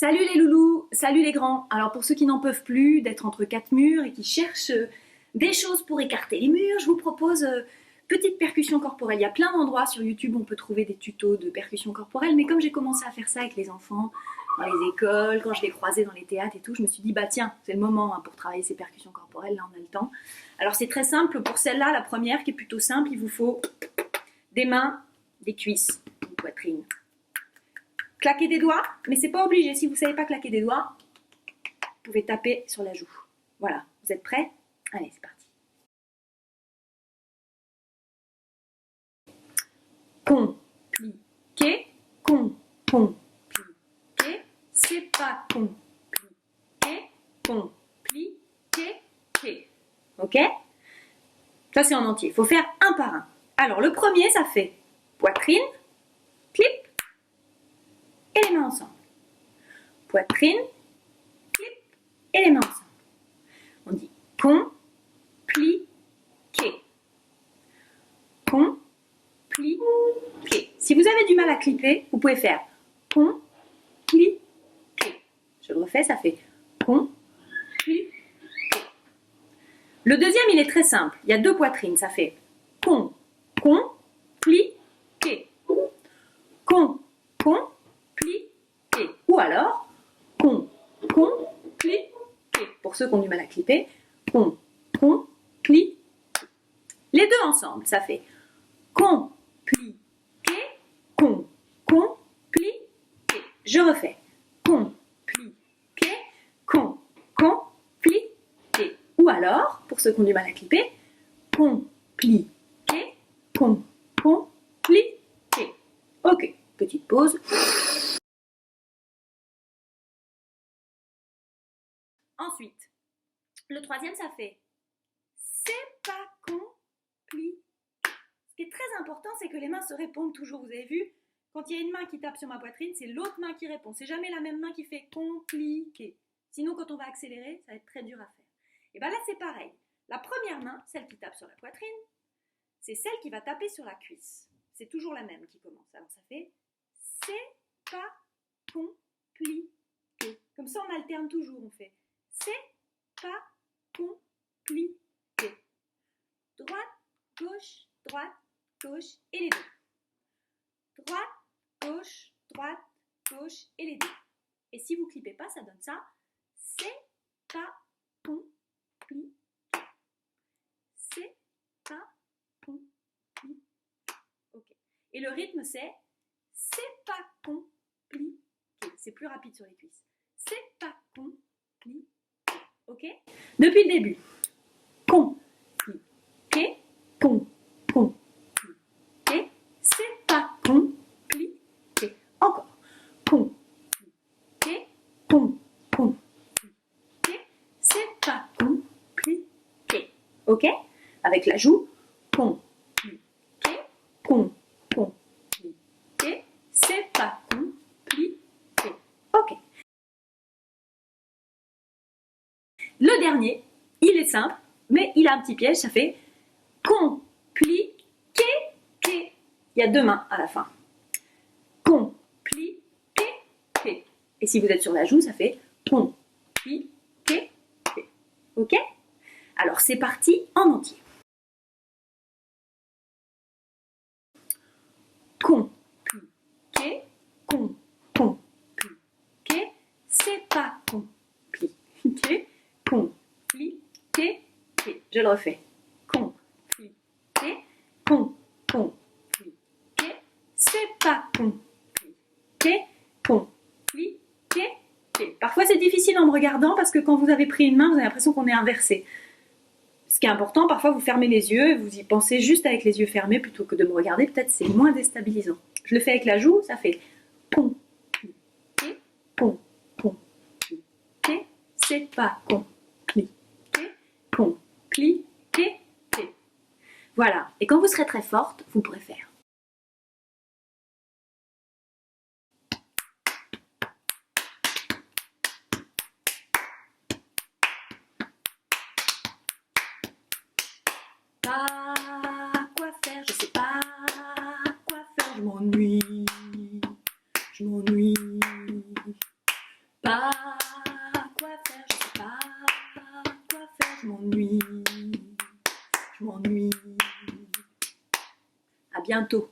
Salut les loulous, salut les grands. Alors pour ceux qui n'en peuvent plus d'être entre quatre murs et qui cherchent des choses pour écarter les murs, je vous propose petite percussion corporelle. Il y a plein d'endroits sur YouTube où on peut trouver des tutos de percussion corporelle, mais comme j'ai commencé à faire ça avec les enfants, dans les écoles, quand je les croisais dans les théâtres et tout, je me suis dit bah tiens, c'est le moment pour travailler ces percussions corporelles, là on a le temps. Alors c'est très simple, pour celle-là, la première qui est plutôt simple, il vous faut des mains, des cuisses, une poitrine. Claquer des doigts, mais c'est pas obligé. Si vous ne savez pas claquer des doigts, vous pouvez taper sur la joue. Voilà, vous êtes prêts? Allez, c'est parti. Compliqué, compliqué, c'est pas compliqué, compliqué. Ok? Ça c'est en entier. Il faut faire un par un. Alors le premier, ça fait poitrine, clip, et les mains ensemble. Poitrine, clip, et les mains ensemble. On dit compliqué. Compliqué. Si vous avez du mal à clipper, vous pouvez faire compliqué. Je le refais, ça fait compliqué. Le deuxième, il est très simple. Il y a deux poitrines, ça fait compliqué. Ou alors, compliqué. Pour ceux qui ont du mal à clipper, compliqué. Les deux ensemble, ça fait compliqué, compliqué. Je refais. Compliqué, compliqué. Ou alors, pour ceux qui ont du mal à clipper, compliqué, compliqué. Ok, petite pause. Ensuite, le troisième, ça fait c'est pas compliqué. Ce qui est très important, c'est que les mains se répondent toujours. Vous avez vu, quand il y a une main qui tape sur ma poitrine, c'est l'autre main qui répond. C'est jamais la même main qui fait compliqué. Sinon, quand on va accélérer, ça va être très dur à faire. Et bien là, c'est pareil. La première main, celle qui tape sur la poitrine, c'est celle qui va taper sur la cuisse. C'est toujours la même qui commence. Alors ça fait c'est pas compliqué. Comme ça, on alterne toujours. On fait c'est pas compliqué. Droite, gauche et les deux. Droite, gauche et les deux. Et si vous ne clippez pas, ça donne ça. C'est pas compliqué. C'est pas compliqué. Ok. Et le rythme, c'est pas compliqué. C'est plus rapide sur les cuisses. C'est pas compliqué. Ok? Depuis le début. Compliqué, compliqué, c'est pas compliqué. Encore. Compliqué, compliqué, c'est pas compliqué. Ok? Avec la joue. Compliqué, compliqué, c'est pas compliqué. Ok. Le dernier, il est simple, mais il a un petit piège, ça fait compliqué. Il y a deux mains à la fin. Compliqué. Et si vous êtes sur la joue, ça fait compliqué. Ok? Alors c'est parti en entier. Compliqué, compliqué, c'est pas compliqué, compliqué. Je le refais. Compliqué, compliqué, c'est pas compliqué, compliqué. Parfois c'est difficile en me regardant parce que quand vous avez pris une main, vous avez l'impression qu'on est inversé. Ce qui est important, parfois vous fermez les yeux et vous y pensez juste avec les yeux fermés plutôt que de me regarder, peut-être c'est moins déstabilisant. Je le fais avec la joue, ça fait compliqué, compliqué, c'est pas compliqué, compliqué. Voilà, et quand vous serez très forte, vous pourrez faire. Pas quoi faire, je sais pas quoi faire, je m'ennuie. Je m'ennuie. Je m'ennuie. À bientôt.